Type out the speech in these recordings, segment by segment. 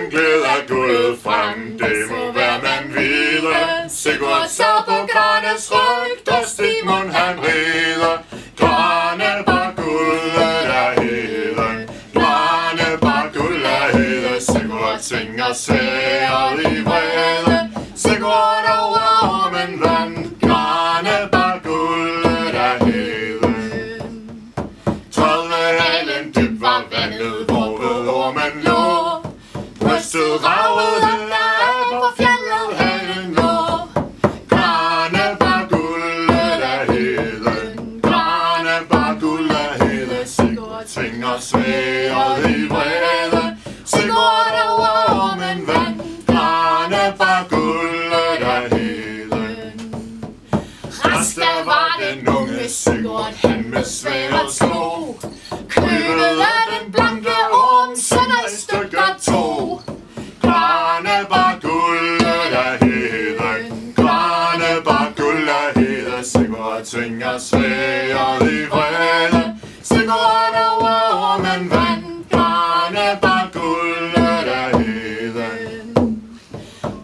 en glæde af guldet frem, det må være man vide. Sigurd sad på Granes ryg, da Stigmund han rider. Grane bar guldet af heden, Grane bar guld af heden. Sigurd tvinger sværet i vrede, Sigurd over ormen vand. Grane bar guldet af heden. 30 halen dyb var vandet, hvor ved ormen lå. Brystet ragede den af, hvor fjellet halen lå. Grane bar guldet af heden, Grane bar guld af heden. Sigurd tvinger sværet i vrede, Sigurd over ormen vand. Grane bar guldet af heden. Rasta var den unge Sigurd, han med sværdet slog. Købet af den blanke orm, sønder i stykker to. Grane bar guldet af heden, Grane bar guld af heden. Sigurd tvinger sværdet i vrede, Sigurd over ormen vand. Grane bar guldet af heden.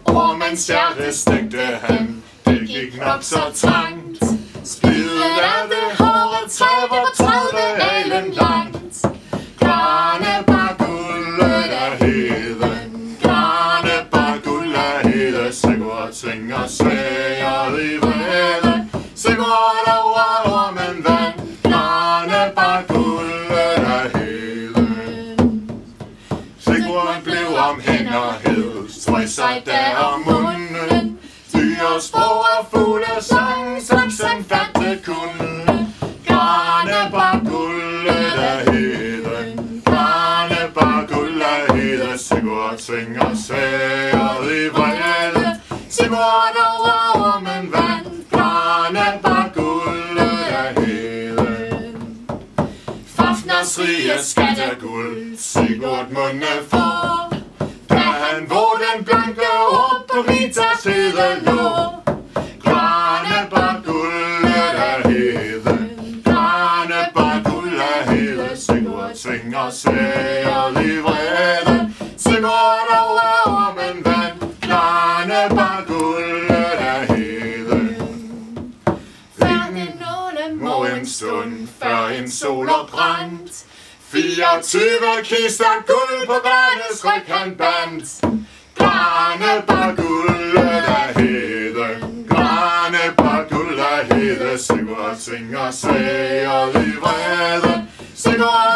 Ormens hjerte stegte han, det gik nok så trangt. Splidet af det hårde træ, hvor 30 alen langt. Grane bar guldet af heden, Grane bar guld af heden. Sigurd tvinger sværdet i vrede, Sigurd over ormen vand. Grane bar guldet af heden. Sigurd blev om hænderhed, strøg sig der om munden. Dyre sprog og fugle sang, saksen fatte kunne. Grane bar guldet af heden, Grane bar guld af heden. Sigurd tvinger sværdet i vrede, Sigurd over ormen vand. Grane bar guldet af heden. Fafners rige skatteguld, Sigurd munde får, da han hvor den blanke orm på Ritas hede lå. Grane bar guldet af heden, Grane bar guld af heden. Sigurd tvinger sværdet i vrede, Sigurd over ormen vand. Grane bar guldet af heden. Hverken nåle må en stund, før en sol er brændt. 24 kister guld på Granes ryg han bandt. Grane bar guldet af heden, Grane bar guld af heden. Sigurd tvinger sværdet i vrede, Sigurd